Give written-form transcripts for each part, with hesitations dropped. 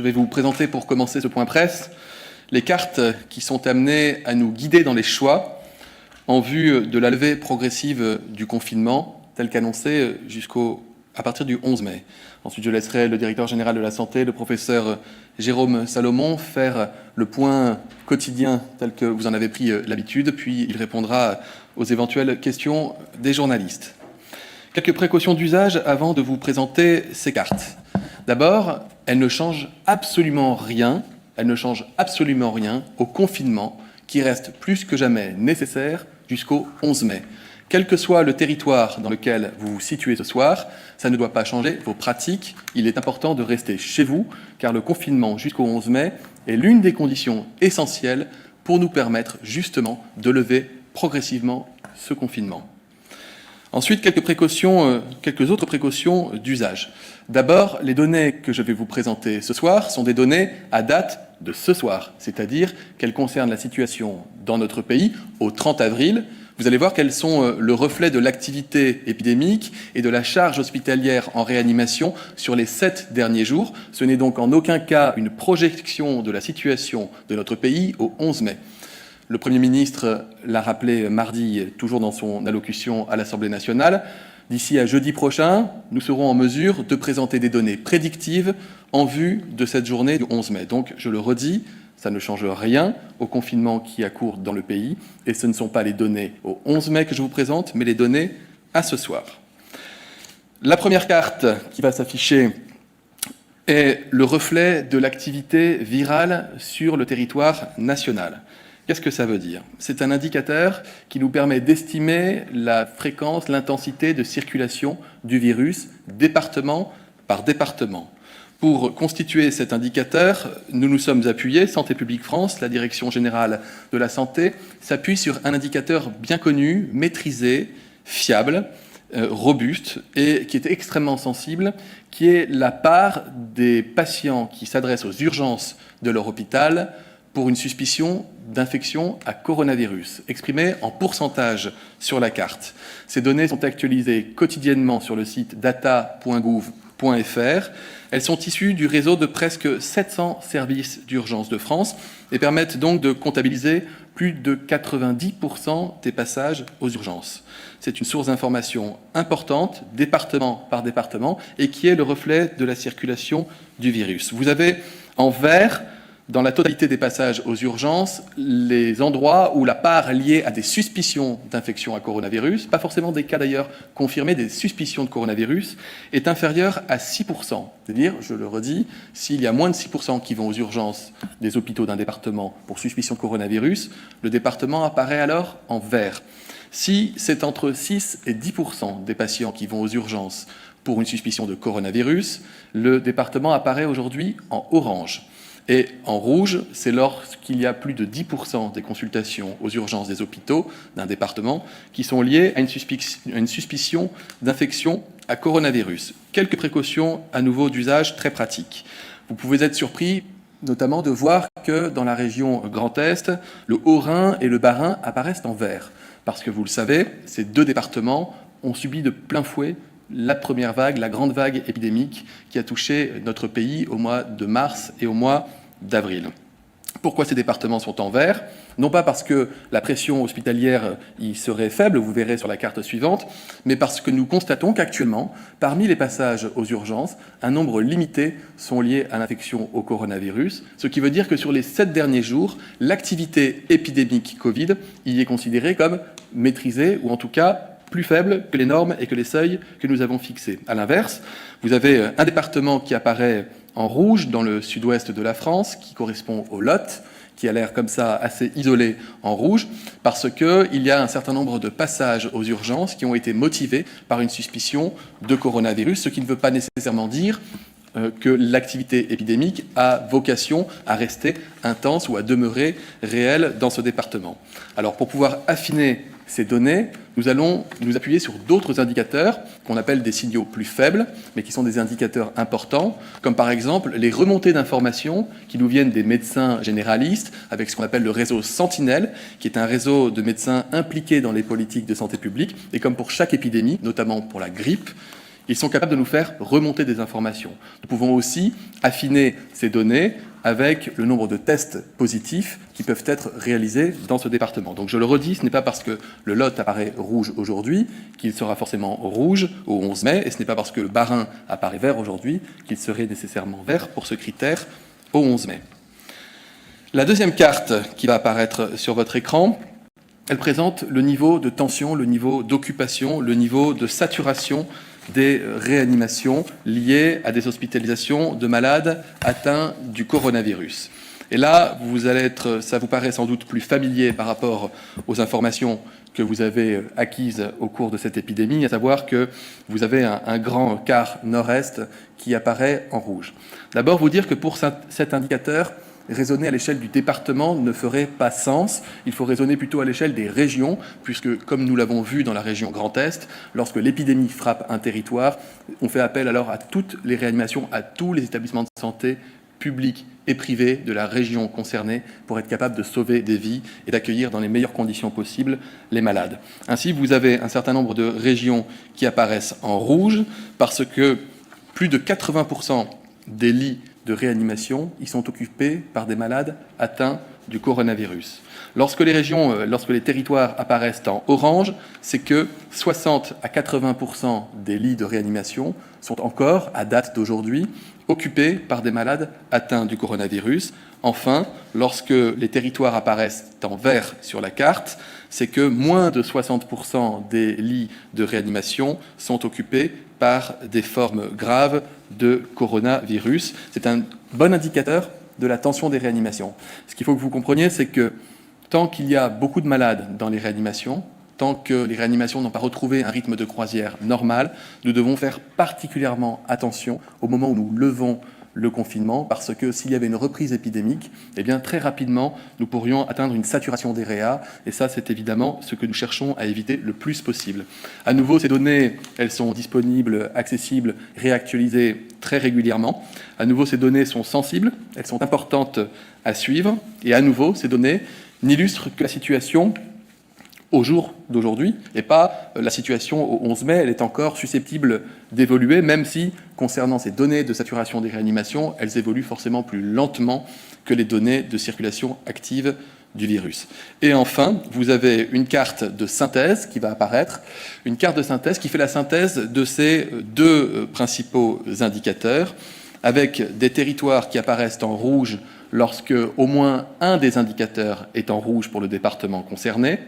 Je vais vous présenter pour commencer ce point presse les cartes qui sont amenées à nous guider dans les choix en vue de la levée progressive du confinement tel qu'annoncé à partir du 11 mai. Ensuite, je laisserai le directeur général de la santé, le professeur Jérôme Salomon, faire le point quotidien tel que vous en avez pris l'habitude, puis il répondra aux éventuelles questions des journalistes. Quelques précautions d'usage avant de vous présenter ces cartes. D'abord, elles ne changent absolument rien au confinement qui reste plus que jamais nécessaire jusqu'au 11 mai. Quel que soit le territoire dans lequel vous vous situez ce soir, ça ne doit pas changer vos pratiques. Il est important de rester chez vous, car le confinement jusqu'au 11 mai est l'une des conditions essentielles pour nous permettre justement de lever progressivement ce confinement. Ensuite, quelques autres précautions d'usage. D'abord, les données que je vais vous présenter ce soir sont des données à date de ce soir, c'est-à-dire qu'elles concernent la situation dans notre pays au 30 avril. Vous allez voir qu'elles sont le reflet de l'activité épidémique et de la charge hospitalière en réanimation sur les 7 derniers jours. Ce n'est donc en aucun cas une projection de la situation de notre pays au 11 mai. Le Premier ministre l'a rappelé mardi, toujours dans son allocution à l'Assemblée nationale. D'ici à jeudi prochain, nous serons en mesure de présenter des données prédictives en vue de cette journée du 11 mai. Donc, je le redis, ça ne change rien au confinement qui a cours dans le pays. Et ce ne sont pas les données au 11 mai que je vous présente, mais les données à ce soir. La première carte qui va s'afficher est le reflet de l'activité virale sur le territoire national. Qu'est-ce que ça veut dire? C'est un indicateur qui nous permet d'estimer la fréquence, l'intensité de circulation du virus, département par département. Pour constituer cet indicateur, nous nous sommes appuyés, Santé publique France, la Direction générale de la santé, s'appuie sur un indicateur bien connu, maîtrisé, fiable, robuste et qui est extrêmement sensible, qui est la part des patients qui s'adressent aux urgences de leur hôpital pour une suspicion d'infection à coronavirus, exprimée en pourcentage sur la carte. Ces données sont actualisées quotidiennement sur le site data.gouv.fr. Elles sont issues du réseau de presque 700 services d'urgence de France et permettent donc de comptabiliser plus de 90% des passages aux urgences. C'est une source d'information importante, département par département, et qui est le reflet de la circulation du virus. Vous avez en vert, dans la totalité des passages aux urgences, les endroits où la part liée à des suspicions d'infection à coronavirus, pas forcément des cas d'ailleurs confirmés, des suspicions de coronavirus, est inférieure à 6%. C'est-à-dire, je le redis, s'il y a moins de 6% qui vont aux urgences des hôpitaux d'un département pour suspicion de coronavirus, le département apparaît alors en vert. Si c'est entre 6 et 10% des patients qui vont aux urgences pour une suspicion de coronavirus, le département apparaît aujourd'hui en orange. Et en rouge, c'est lorsqu'il y a plus de 10% des consultations aux urgences des hôpitaux d'un département qui sont liées à une suspicion d'infection à coronavirus. Quelques précautions à nouveau d'usage très pratiques. Vous pouvez être surpris notamment de voir que dans la région Grand Est, le Haut-Rhin et le Bas-Rhin apparaissent en vert. Parce que vous le savez, ces deux départements ont subi de plein fouet la première vague, la grande vague épidémique qui a touché notre pays au mois de mars et au mois d'avril. Pourquoi ces départements sont en vert? Non pas parce que la pression hospitalière y serait faible, vous verrez sur la carte suivante, mais parce que nous constatons qu'actuellement, parmi les passages aux urgences, un nombre limité sont liés à l'infection au coronavirus, ce qui veut dire que sur les 7 derniers jours, l'activité épidémique Covid y est considérée comme maîtrisée, ou en tout cas plus faible que les normes et que les seuils que nous avons fixés. À l'inverse, vous avez un département qui apparaît en rouge dans le sud-ouest de la France, qui correspond au Lot, qui a l'air comme ça assez isolé en rouge, parce qu'il y a un certain nombre de passages aux urgences qui ont été motivés par une suspicion de coronavirus, ce qui ne veut pas nécessairement dire que l'activité épidémique a vocation à rester intense ou à demeurer réelle dans ce département. Alors, pour pouvoir affiner ces données, nous allons nous appuyer sur d'autres indicateurs qu'on appelle des signaux plus faibles, mais qui sont des indicateurs importants, comme par exemple les remontées d'informations qui nous viennent des médecins généralistes, avec ce qu'on appelle le réseau Sentinelle, qui est un réseau de médecins impliqués dans les politiques de santé publique. Et comme pour chaque épidémie, notamment pour la grippe, Ils sont capables de nous faire remonter des informations. Nous pouvons aussi affiner ces données avec le nombre de tests positifs qui peuvent être réalisés dans ce département. Donc je le redis, ce n'est pas parce que le Lot apparaît rouge aujourd'hui qu'il sera forcément rouge au 11 mai, et ce n'est pas parce que le Bas-Rhin apparaît vert aujourd'hui qu'il serait nécessairement vert pour ce critère au 11 mai. La deuxième carte qui va apparaître sur votre écran, elle présente le niveau de tension, le niveau d'occupation, le niveau de saturation des réanimations liées à des hospitalisations de malades atteints du coronavirus. Et là, ça vous paraît sans doute plus familier par rapport aux informations que vous avez acquises au cours de cette épidémie, à savoir que vous avez un grand quart nord-est qui apparaît en rouge. D'abord, vous dire que pour cet indicateur, raisonner à l'échelle du département ne ferait pas sens. Il faut raisonner plutôt à l'échelle des régions, puisque, comme nous l'avons vu dans la région Grand Est, lorsque l'épidémie frappe un territoire, on fait appel alors à toutes les réanimations, à tous les établissements de santé publics et privés de la région concernée pour être capable de sauver des vies et d'accueillir dans les meilleures conditions possibles les malades. Ainsi, vous avez un certain nombre de régions qui apparaissent en rouge parce que plus de 80% des lits de réanimation, ils sont occupés par des malades atteints du coronavirus. Lorsque les territoires apparaissent en orange, c'est que 60 à 80% des lits de réanimation sont encore, à date d'aujourd'hui, occupés par des malades atteints du coronavirus. Enfin, lorsque les territoires apparaissent en vert sur la carte, c'est que moins de 60% des lits de réanimation sont occupés par des formes graves de coronavirus. C'est un bon indicateur de la tension des réanimations. Ce qu'il faut que vous compreniez, c'est que tant qu'il y a beaucoup de malades dans les réanimations, tant que les réanimations n'ont pas retrouvé un rythme de croisière normal, nous devons faire particulièrement attention au moment où nous levons le confinement, parce que s'il y avait une reprise épidémique, eh bien, très rapidement, nous pourrions atteindre une saturation des réa, et ça, c'est évidemment ce que nous cherchons à éviter le plus possible. À nouveau, ces données, elles sont disponibles, accessibles, réactualisées très régulièrement. À nouveau, ces données sont sensibles, elles sont importantes à suivre, et à nouveau, ces données n'illustrent que la situation au jour d'aujourd'hui, et pas la situation au 11 mai, elle est encore susceptible d'évoluer, même si, concernant ces données de saturation des réanimations, elles évoluent forcément plus lentement que les données de circulation active du virus. Et enfin, vous avez une carte de synthèse qui va apparaître, une carte de synthèse qui fait la synthèse de ces deux principaux indicateurs, avec des territoires qui apparaissent en rouge lorsque au moins un des indicateurs est en rouge pour le département concerné,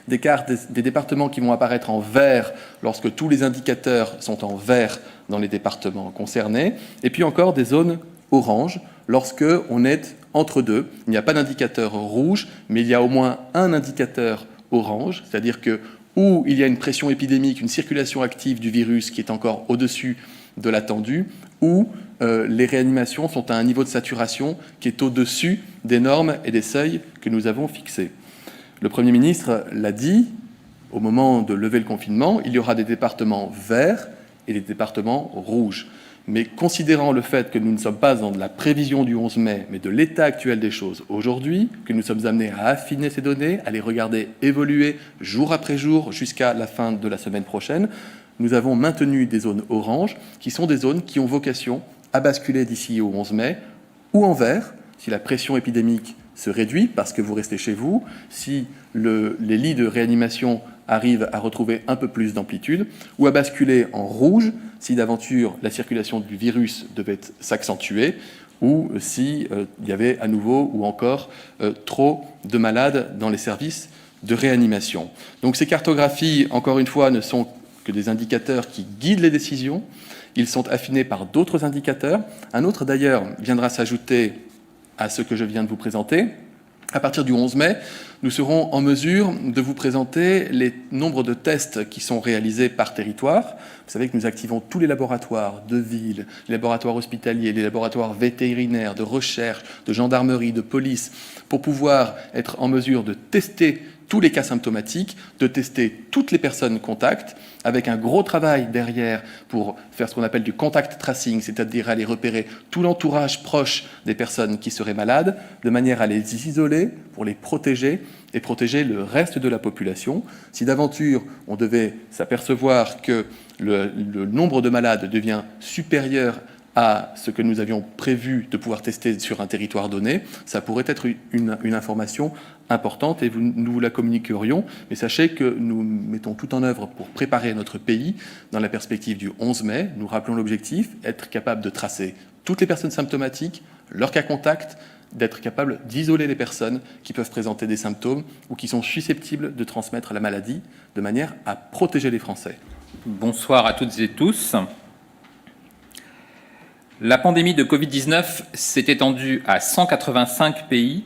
des cartes des départements qui vont apparaître en vert lorsque tous les indicateurs sont en vert dans les départements concernés, et puis encore des zones orange lorsque on est entre deux. Il n'y a pas d'indicateur rouge, mais il y a au moins un indicateur orange, c'est-à-dire que où il y a une pression épidémique, une circulation active du virus qui est encore au-dessus de l'attendu, ou les réanimations sont à un niveau de saturation qui est au-dessus des normes et des seuils que nous avons fixés. Le Premier ministre l'a dit, au moment de lever le confinement, il y aura des départements verts et des départements rouges. Mais considérant le fait que nous ne sommes pas dans de la prévision du 11 mai, mais de l'état actuel des choses aujourd'hui, que nous sommes amenés à affiner ces données, à les regarder évoluer jour après jour jusqu'à la fin de la semaine prochaine, nous avons maintenu des zones oranges, qui sont des zones qui ont vocation à basculer d'ici au 11 mai, ou en vert, si la pression épidémique se réduit parce que vous restez chez vous, si les lits de réanimation arrivent à retrouver un peu plus d'amplitude, ou à basculer en rouge si d'aventure la circulation du virus devait s'accentuer, ou si il y avait à nouveau ou encore trop de malades dans les services de réanimation. Donc ces cartographies, encore une fois, ne sont que des indicateurs qui guident les décisions. Ils sont affinés par d'autres indicateurs. Un autre, d'ailleurs, viendra s'ajouter à ce que je viens de vous présenter. À partir du 11 mai, nous serons en mesure de vous présenter les nombres de tests qui sont réalisés par territoire. Vous savez que nous activons tous les laboratoires de ville, les laboratoires hospitaliers, les laboratoires vétérinaires, de recherche, de gendarmerie, de police, pour pouvoir être en mesure de tester tous les cas symptomatiques, de tester toutes les personnes contacts, avec un gros travail derrière pour faire ce qu'on appelle du contact tracing, c'est-à-dire aller repérer tout l'entourage proche des personnes qui seraient malades, de manière à les isoler, pour les protéger et protéger le reste de la population. Si d'aventure on devait s'apercevoir que le nombre de malades devient supérieur à ce que nous avions prévu de pouvoir tester sur un territoire donné, ça pourrait être une information importante et nous vous la communiquerions. Mais sachez que nous mettons tout en œuvre pour préparer notre pays dans la perspective du 11 mai. Nous rappelons l'objectif, être capable de tracer toutes les personnes symptomatiques, leurs cas contacts, d'être capable d'isoler les personnes qui peuvent présenter des symptômes ou qui sont susceptibles de transmettre la maladie, de manière à protéger les Français. Bonsoir à toutes et tous. La pandémie de Covid-19 s'est étendue à 185 pays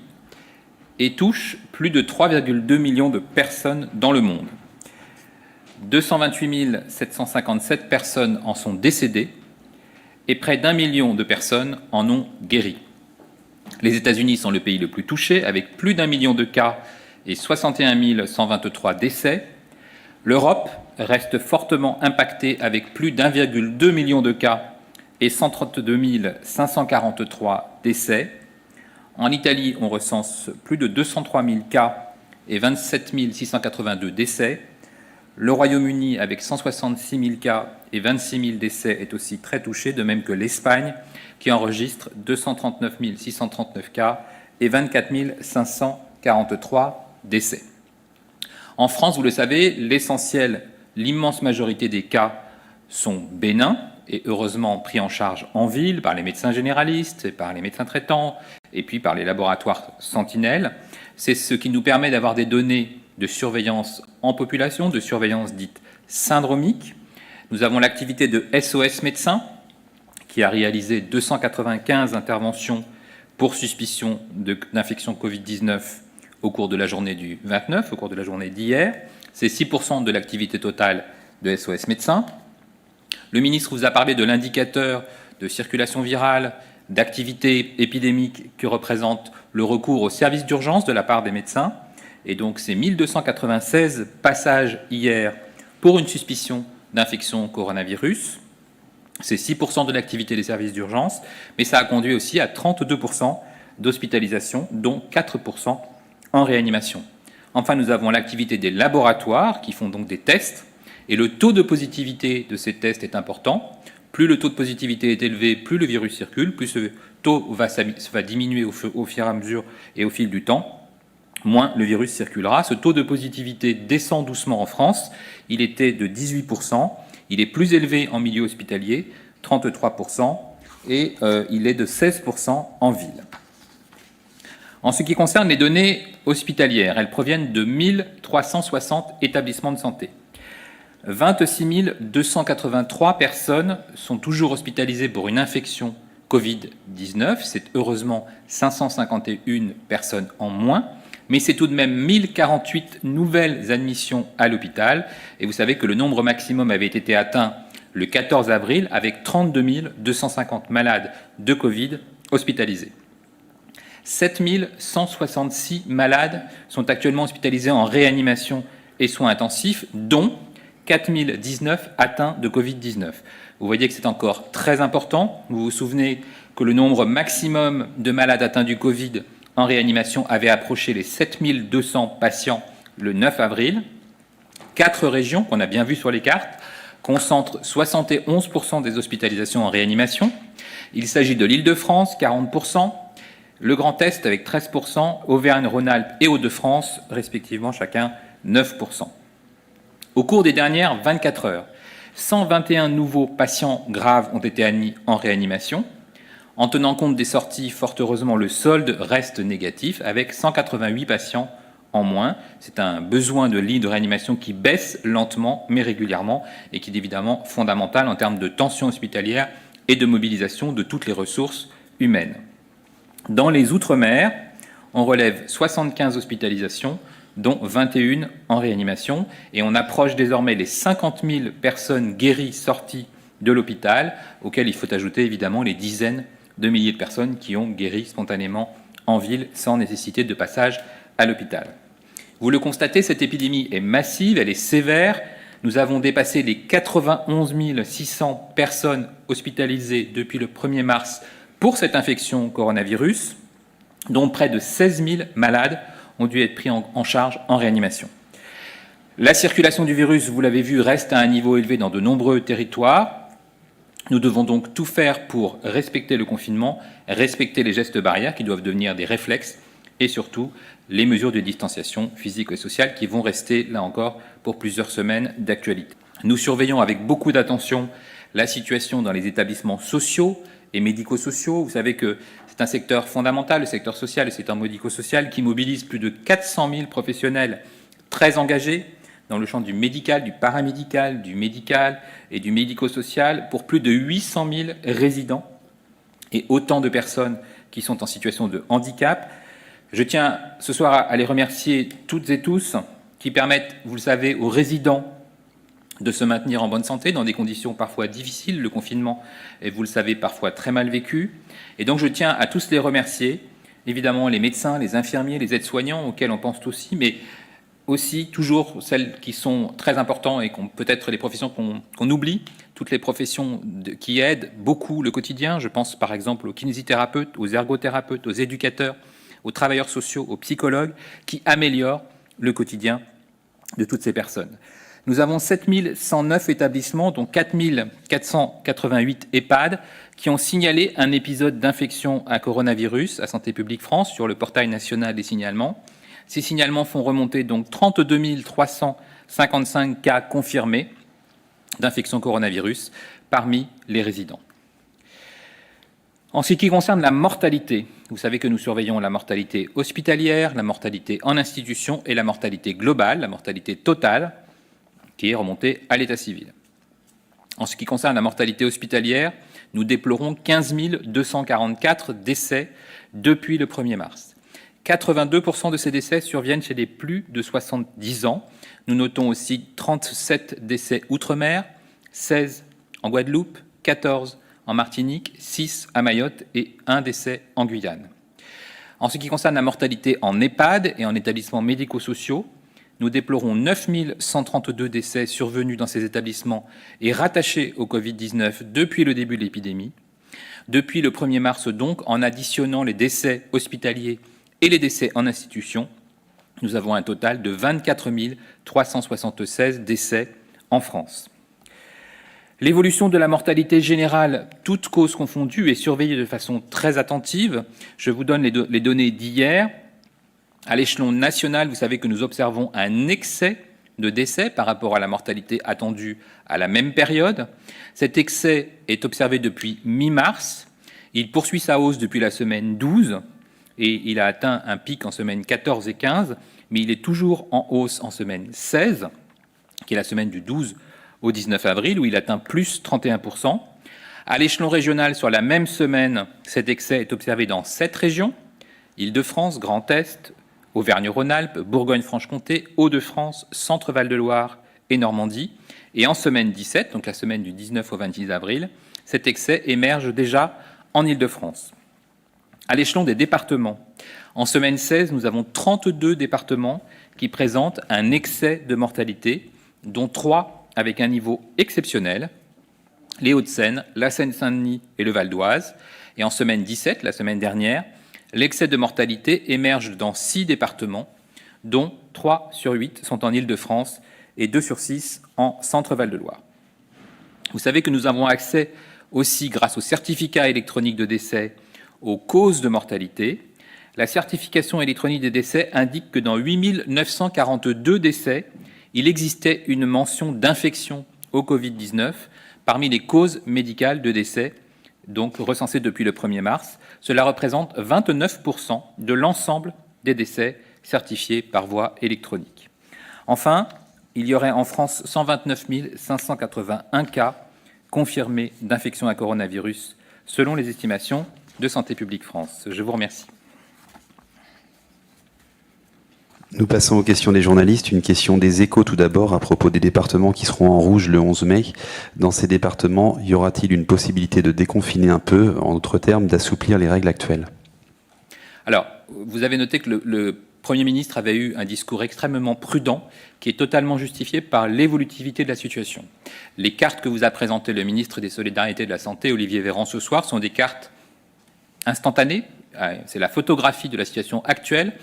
et touche plus de 3,2 millions de personnes dans le monde. 228 757 personnes en sont décédées et près d'1 million de personnes en ont guéri. Les États-Unis sont le pays le plus touché, avec plus d'1 million de cas et 61 123 décès. L'Europe reste fortement impactée, avec plus d'1,2 million de cas et 132 543 décès. En Italie, on recense plus de 203 000 cas et 27 682 décès. Le Royaume-Uni, avec 166 000 cas et 26 000 décès, est aussi très touché, de même que l'Espagne, qui enregistre 239 639 cas et 24 543 décès. En France, vous le savez, l'immense majorité des cas sont bénins et heureusement pris en charge en ville par les médecins généralistes, et par les médecins traitants et puis par les laboratoires sentinelles. C'est ce qui nous permet d'avoir des données de surveillance en population, de surveillance dite syndromique. Nous avons l'activité de SOS Médecins, qui a réalisé 295 interventions pour suspicion d'infection Covid-19 au cours de la journée du 29, au cours de la journée d'hier. C'est 6% de l'activité totale de SOS Médecins. Le ministre vous a parlé de l'indicateur de circulation virale, d'activité épidémique que représente le recours aux services d'urgence de la part des médecins. Et donc, c'est 1296 passages hier pour une suspicion d'infection coronavirus. C'est 6% de l'activité des services d'urgence, mais ça a conduit aussi à 32% d'hospitalisation, dont 4% en réanimation. Enfin, nous avons l'activité des laboratoires qui font donc des tests, et le taux de positivité de ces tests est important. Plus le taux de positivité est élevé, plus le virus circule, plus ce taux va diminuer au fur et à mesure et au fil du temps, moins le virus circulera. Ce taux de positivité descend doucement en France. Il était de 18%. Il est plus élevé en milieu hospitalier, 33%, et il est de 16% en ville. En ce qui concerne les données hospitalières, elles proviennent de 1360 établissements de santé. 26 283 personnes sont toujours hospitalisées pour une infection Covid-19. C'est heureusement 551 personnes en moins, mais c'est tout de même 1048 nouvelles admissions à l'hôpital. Et vous savez que le nombre maximum avait été atteint le 14 avril avec 32 250 malades de Covid hospitalisés. 7 166 malades sont actuellement hospitalisés en réanimation et soins intensifs, dont 4 019 atteints de Covid-19. Vous voyez que c'est encore très important. Vous vous souvenez que le nombre maximum de malades atteints du Covid en réanimation avait approché les 7 200 patients le 9 avril. 4 régions, qu'on a bien vues sur les cartes, concentrent 71% des hospitalisations en réanimation. Il s'agit de l'Île-de-France, 40%, le Grand Est avec 13%, Auvergne-Rhône-Alpes et Hauts-de-France, respectivement chacun 9%. Au cours des dernières 24 heures, 121 nouveaux patients graves ont été admis en réanimation. En tenant compte des sorties, fort heureusement, le solde reste négatif, avec 188 patients en moins. C'est un besoin de lits de réanimation qui baisse lentement, mais régulièrement, et qui est évidemment fondamental en termes de tension hospitalière et de mobilisation de toutes les ressources humaines. Dans les Outre-mer, on relève 75 hospitalisations, dont 21 en réanimation, et on approche désormais les 50 000 personnes guéries sorties de l'hôpital, auxquelles il faut ajouter évidemment les dizaines de milliers de personnes qui ont guéri spontanément en ville sans nécessité de passage à l'hôpital. Vous le constatez, cette épidémie est massive, elle est sévère. Nous avons dépassé les 91 600 personnes hospitalisées depuis le 1er mars pour cette infection coronavirus, dont près de 16 000 malades ont dû être pris en charge en réanimation. La circulation du virus, vous l'avez vu, reste à un niveau élevé dans de nombreux territoires. Nous devons donc tout faire pour respecter le confinement, respecter les gestes barrières qui doivent devenir des réflexes et surtout les mesures de distanciation physique et sociale qui vont rester, là encore, pour plusieurs semaines d'actualité. Nous surveillons avec beaucoup d'attention la situation dans les établissements sociaux et médico-sociaux. Vous savez que c'est un secteur fondamental, le secteur social, le secteur médico-social, qui mobilise plus de 400 000 professionnels très engagés dans le champ du médical, du paramédical, du médical et du médico-social, pour plus de 800 000 résidents et autant de personnes qui sont en situation de handicap. Je tiens ce soir à les remercier toutes et tous qui permettent, vous le savez, aux résidents de se maintenir en bonne santé dans des conditions parfois difficiles. Le confinement est, vous le savez, parfois très mal vécu. Et donc je tiens à tous les remercier, évidemment les médecins, les infirmiers, les aides-soignants auxquels on pense aussi, mais aussi toujours celles qui sont très importantes et peut-être les professions qu'on oublie, toutes les professions qui aident beaucoup le quotidien. Je pense par exemple aux kinésithérapeutes, aux ergothérapeutes, aux éducateurs, aux travailleurs sociaux, aux psychologues, qui améliorent le quotidien de toutes ces personnes. Nous avons 7 109 établissements, dont 4 488 EHPAD, qui ont signalé un épisode d'infection à coronavirus à Santé publique France sur le portail national des signalements. Ces signalements font remonter donc 32 355 cas confirmés d'infection coronavirus parmi les résidents. En ce qui concerne la mortalité, vous savez que nous surveillons la mortalité hospitalière, la mortalité en institution et la mortalité globale, la mortalité totale, qui est remontée à l'état civil. En ce qui concerne la mortalité hospitalière, nous déplorons 15 244 décès depuis le 1er mars. 82% de ces décès surviennent chez les plus de 70 ans. Nous notons aussi 37 décès outre-mer, 16 en Guadeloupe, 14 en Martinique, 6 à Mayotte et 1 décès en Guyane. En ce qui concerne la mortalité en EHPAD et en établissements médico-sociaux, nous déplorons 9 132 décès survenus dans ces établissements et rattachés au Covid-19 depuis le début de l'épidémie. Depuis le 1er mars donc, en additionnant les décès hospitaliers et les décès en institution, nous avons un total de 24 376 décès en France. L'évolution de la mortalité générale, toutes causes confondues, est surveillée de façon très attentive. Je vous donne les données d'hier. À l'échelon national, vous savez que nous observons un excès de décès par rapport à la mortalité attendue à la même période. Cet excès est observé depuis mi-mars. Il poursuit sa hausse depuis la semaine 12 et il a atteint un pic en semaine 14 et 15, mais il est toujours en hausse en semaine 16, qui est la semaine du 12 au 19 avril, où il atteint plus 31%. À l'échelon régional, sur la même semaine, cet excès est observé dans 7 régions, Île-de-France, Grand Est, Auvergne-Rhône-Alpes, Bourgogne-Franche-Comté, Hauts-de-France, Centre-Val de Loire et Normandie. Et en semaine 17, donc la semaine du 19 au 26 avril, cet excès émerge déjà en Île-de-France. À l'échelon des départements, en semaine 16, nous avons 32 départements qui présentent un excès de mortalité, dont 3 avec un niveau exceptionnel, les Hauts-de-Seine, la Seine-Saint-Denis et le Val-d'Oise. Et en semaine 17, la semaine dernière, l'excès de mortalité émerge dans 6 départements, dont 3 sur 8 sont en Île-de-France et 2 sur 6 en Centre-Val-de-Loire. Vous savez que nous avons accès aussi, grâce au certificat électronique de décès, aux causes de mortalité. La certification électronique des décès indique que dans 8 942 décès, il existait une mention d'infection au Covid-19 parmi les causes médicales de décès, donc recensées depuis le 1er mars. Cela représente 29% de l'ensemble des décès certifiés par voie électronique. Enfin, il y aurait en France 129 581 cas confirmés d'infection à coronavirus, selon les estimations de Santé publique France. Je vous remercie. Nous passons aux questions des journalistes. Une question des Échos tout d'abord à propos des départements qui seront en rouge le 11 mai. Dans ces départements, y aura-t-il une possibilité de déconfiner un peu, en d'autres termes, d'assouplir les règles actuelles ? Alors, vous avez noté que le Premier ministre avait eu un discours extrêmement prudent qui est totalement justifié par l'évolutivité de la situation. Les cartes que vous a présentées le ministre des Solidarités et de la Santé, Olivier Véran, ce soir, sont des cartes instantanées. C'est la photographie de la situation actuelle.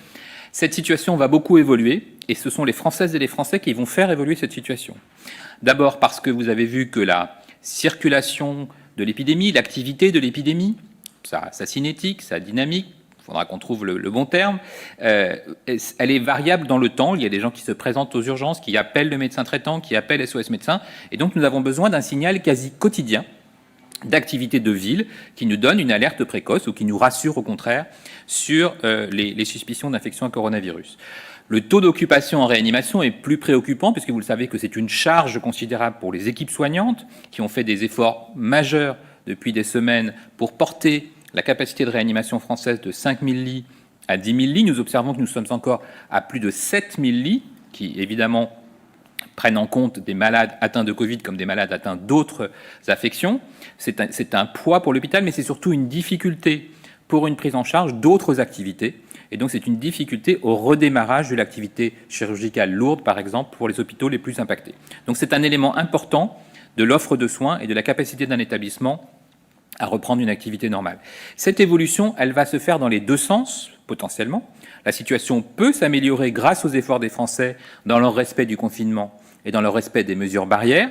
Cette situation va beaucoup évoluer et ce sont les Françaises et les Français qui vont faire évoluer cette situation. D'abord parce que vous avez vu que la circulation de l'épidémie, l'activité de l'épidémie, sa cinétique, sa dynamique, il faudra qu'on trouve le bon terme, elle est variable dans le temps. Il y a des gens qui se présentent aux urgences, qui appellent le médecin traitant, qui appellent SOS médecin. Et donc nous avons besoin d'un signal quasi quotidien d'activité de ville qui nous donne une alerte précoce ou qui nous rassure au contraire sur les suspicions d'infection à coronavirus. Le taux d'occupation en réanimation est plus préoccupant puisque vous le savez que c'est une charge considérable pour les équipes soignantes qui ont fait des efforts majeurs depuis des semaines pour porter la capacité de réanimation française de 5 000 lits à 10 000 lits. Nous observons que nous sommes encore à plus de 7 000 lits qui, évidemment, prennent en compte des malades atteints de Covid comme des malades atteints d'autres affections. C'est un poids pour l'hôpital, mais c'est surtout une difficulté pour une prise en charge d'autres activités. Et donc, c'est une difficulté au redémarrage de l'activité chirurgicale lourde, par exemple, pour les hôpitaux les plus impactés. Donc, c'est un élément important de l'offre de soins et de la capacité d'un établissement à reprendre une activité normale. Cette évolution, elle va se faire dans les deux sens, potentiellement. La situation peut s'améliorer grâce aux efforts des Français dans leur respect du confinement et dans leur respect des mesures barrières.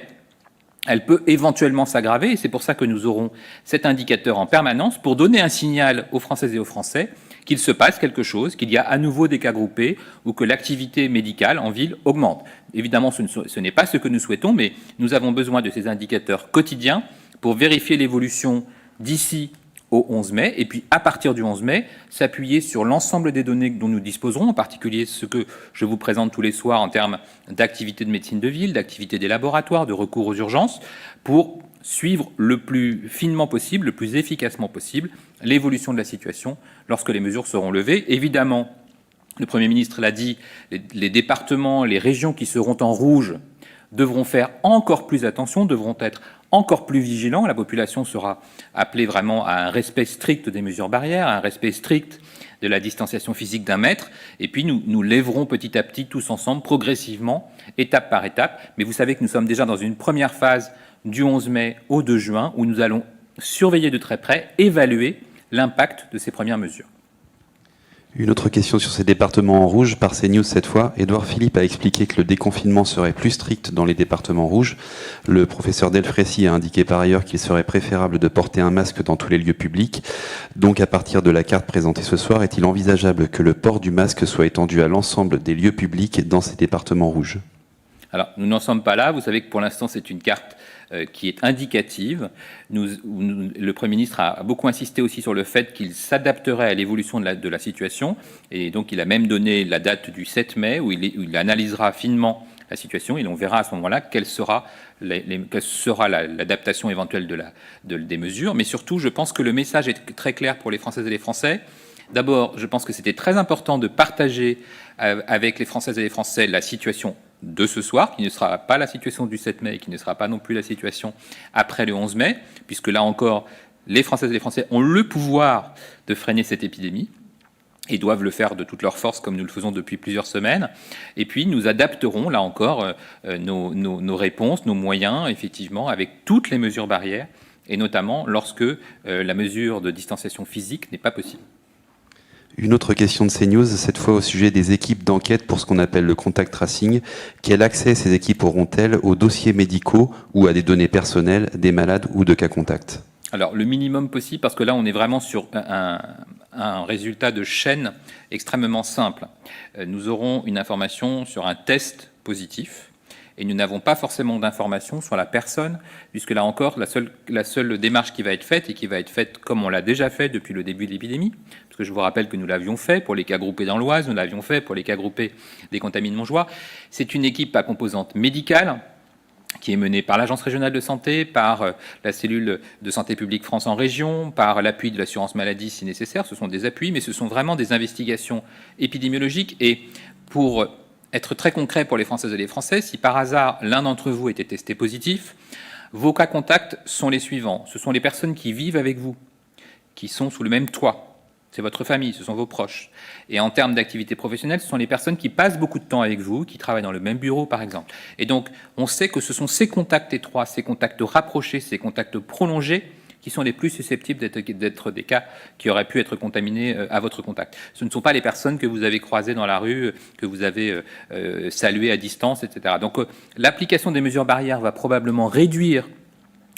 Elle peut éventuellement s'aggraver, et c'est pour ça que nous aurons cet indicateur en permanence pour donner un signal aux Françaises et aux Français qu'il se passe quelque chose, qu'il y a à nouveau des cas groupés ou que l'activité médicale en ville augmente. Évidemment, ce n'est pas ce que nous souhaitons, mais nous avons besoin de ces indicateurs quotidiens pour vérifier l'évolution d'ici au 11 mai, et puis à partir du 11 mai, s'appuyer sur l'ensemble des données dont nous disposerons, en particulier ce que je vous présente tous les soirs en termes d'activité de médecine de ville, d'activité des laboratoires, de recours aux urgences, pour suivre le plus finement possible, le plus efficacement possible, l'évolution de la situation lorsque les mesures seront levées. Évidemment, le Premier ministre l'a dit, les départements, les régions qui seront en rouge devront faire encore plus attention, devront être encore plus vigilants. La population sera appelée vraiment à un respect strict des mesures barrières, à un respect strict de la distanciation physique d'1 mètre. Et puis nous lèverons petit à petit, tous ensemble, progressivement, étape par étape. Mais vous savez que nous sommes déjà dans une première phase du 11 mai au 2 juin, où nous allons surveiller de très près, évaluer l'impact de ces premières mesures. Une autre question sur ces départements en rouge, par CNews cette fois. Édouard Philippe a expliqué que le déconfinement serait plus strict dans les départements rouges. Le professeur Delfrécy a indiqué par ailleurs qu'il serait préférable de porter un masque dans tous les lieux publics. Donc, à partir de la carte présentée ce soir, est-il envisageable que le port du masque soit étendu à l'ensemble des lieux publics dans ces départements rouges ? Alors, nous n'en sommes pas là. Vous savez que pour l'instant, c'est une carte qui est indicative. Le Premier ministre a beaucoup insisté aussi sur le fait qu'il s'adapterait à l'évolution de la situation. Et donc, il a même donné la date du 7 mai où il analysera finement la situation et on verra à ce moment-là quelle sera l'adaptation éventuelle des mesures. Mais surtout, je pense que le message est très clair pour les Françaises et les Français. D'abord, je pense que c'était très important de partager avec les Françaises et les Français la situation de ce soir, qui ne sera pas la situation du 7 mai et qui ne sera pas non plus la situation après le 11 mai, puisque là encore, les Françaises et les Français ont le pouvoir de freiner cette épidémie et doivent le faire de toute leur force comme nous le faisons depuis plusieurs semaines. Et puis nous adapterons là encore nos réponses, nos moyens, effectivement, avec toutes les mesures barrières, et notamment lorsque la mesure de distanciation physique n'est pas possible. Une autre question de CNews, cette fois au sujet des équipes d'enquête pour ce qu'on appelle le contact tracing. Quel accès ces équipes auront-elles aux dossiers médicaux ou à des données personnelles des malades ou de cas contacts ? Alors, le minimum possible, parce que là, on est vraiment sur un résultat de chaîne extrêmement simple. Nous aurons une information sur un test positif et nous n'avons pas forcément d'informations sur la personne, puisque là encore, la seule démarche qui va être faite, et qui va être faite comme on l'a déjà fait depuis le début de l'épidémie, parce que je vous rappelle que nous l'avions fait pour les cas groupés dans l'Oise, nous l'avions fait pour les cas groupés des contaminés de Montjoie, c'est une équipe à composante médicale, qui est menée par l'Agence régionale de santé, par la cellule de santé publique France en région, par l'appui de l'assurance maladie si nécessaire. Ce sont des appuis, mais ce sont vraiment des investigations épidémiologiques. Et pour être très concret pour les Françaises et les Français, si par hasard l'un d'entre vous était testé positif, vos cas contacts sont les suivants. Ce sont les personnes qui vivent avec vous, qui sont sous le même toit, c'est votre famille, ce sont vos proches. Et en termes d'activité professionnelle, ce sont les personnes qui passent beaucoup de temps avec vous, qui travaillent dans le même bureau, par exemple. Et donc, on sait que ce sont ces contacts étroits, ces contacts rapprochés, ces contacts prolongés qui sont les plus susceptibles d'être des cas qui auraient pu être contaminés à votre contact. Ce ne sont pas les personnes que vous avez croisées dans la rue, que vous avez saluées à distance, etc. Donc, l'application des mesures barrières va probablement réduire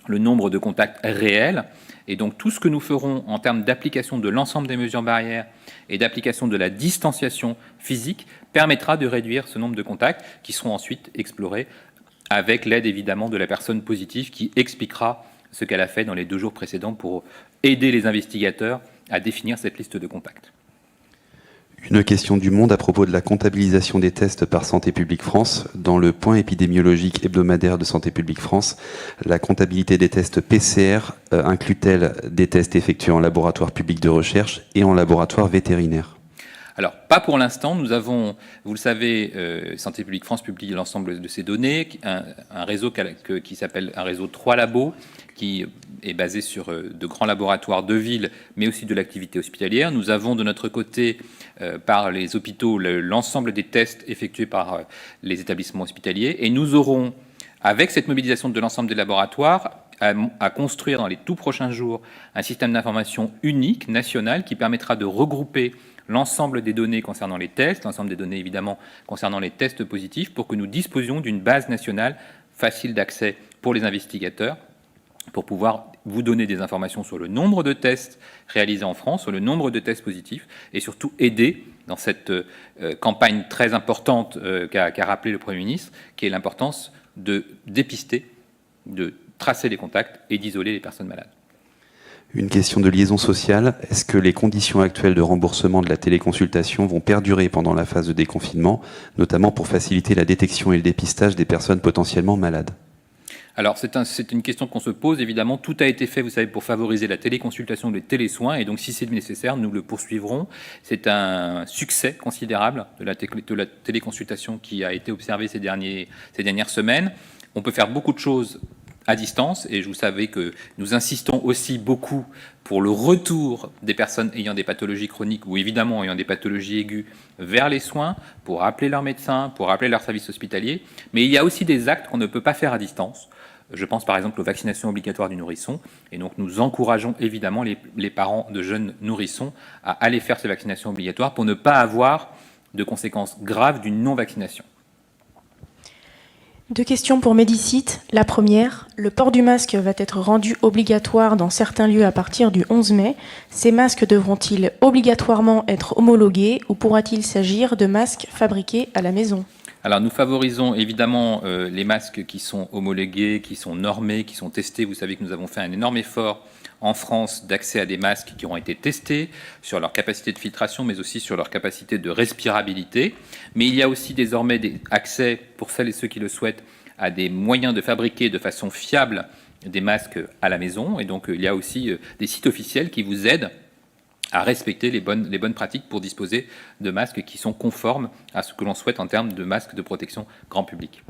le nombre de contacts réels. Et donc, tout ce que nous ferons en termes d'application de l'ensemble des mesures barrières et d'application de la distanciation physique permettra de réduire ce nombre de contacts qui seront ensuite explorés avec l'aide évidemment de la personne positive qui expliquera ce qu'elle a fait dans les 2 jours précédents pour aider les investigateurs à définir cette liste de contacts. Une question du Monde à propos de la comptabilisation des tests par Santé publique France. Dans le point épidémiologique hebdomadaire de Santé publique France, la comptabilité des tests PCR inclut-elle des tests effectués en laboratoire public de recherche et en laboratoire vétérinaire ? Alors, pas pour l'instant. Nous avons, vous le savez, Santé publique France publie l'ensemble de ces données, un réseau qui s'appelle un réseau 3 labos, qui est basé sur de grands laboratoires de ville, mais aussi de l'activité hospitalière. Nous avons de notre côté, par les hôpitaux, l'ensemble des tests effectués par les établissements hospitaliers. Et nous aurons, avec cette mobilisation de l'ensemble des laboratoires, à construire dans les tout prochains jours un système d'information unique, national, qui permettra de regrouper l'ensemble des données concernant les tests, l'ensemble des données évidemment concernant les tests positifs, pour que nous disposions d'une base nationale facile d'accès pour les investigateurs, pour pouvoir vous donner des informations sur le nombre de tests réalisés en France, sur le nombre de tests positifs, et surtout aider dans cette campagne très importante qu'a rappelé le Premier ministre, qui est l'importance de dépister, de tracer les contacts et d'isoler les personnes malades. Une question de liaison sociale. Est-ce que les conditions actuelles de remboursement de la téléconsultation vont perdurer pendant la phase de déconfinement, notamment pour faciliter la détection et le dépistage des personnes potentiellement malades ? Alors, c'est une question qu'on se pose. Évidemment, tout a été fait, vous savez, pour favoriser la téléconsultation, les télésoins. Et donc, si c'est nécessaire, nous le poursuivrons. C'est un succès considérable de la téléconsultation qui a été observé ces dernières semaines. On peut faire beaucoup de choses à distance, et vous savez que nous insistons aussi beaucoup pour le retour des personnes ayant des pathologies chroniques ou évidemment ayant des pathologies aiguës vers les soins, pour appeler leur médecin, pour appeler leur service hospitalier. Mais il y a aussi des actes qu'on ne peut pas faire à distance. Je pense par exemple aux vaccinations obligatoires du nourrisson, et donc nous encourageons évidemment les parents de jeunes nourrissons à aller faire ces vaccinations obligatoires pour ne pas avoir de conséquences graves d'une non-vaccination. 2 questions pour Médicite. La première, le port du masque va être rendu obligatoire dans certains lieux à partir du 11 mai. Ces masques devront-ils obligatoirement être homologués ou pourra-t-il s'agir de masques fabriqués à la maison ? Alors nous favorisons évidemment les masques qui sont homologués, qui sont normés, qui sont testés. Vous savez que nous avons fait un énorme effort en France d'accès à des masques qui ont été testés sur leur capacité de filtration, mais aussi sur leur capacité de respirabilité. Mais il y a aussi désormais des accès, pour celles et ceux qui le souhaitent, à des moyens de fabriquer de façon fiable des masques à la maison. Et donc il y a aussi des sites officiels qui vous aident à respecter les bonnes pratiques pour disposer de masques qui sont conformes à ce que l'on souhaite en termes de masques de protection grand public.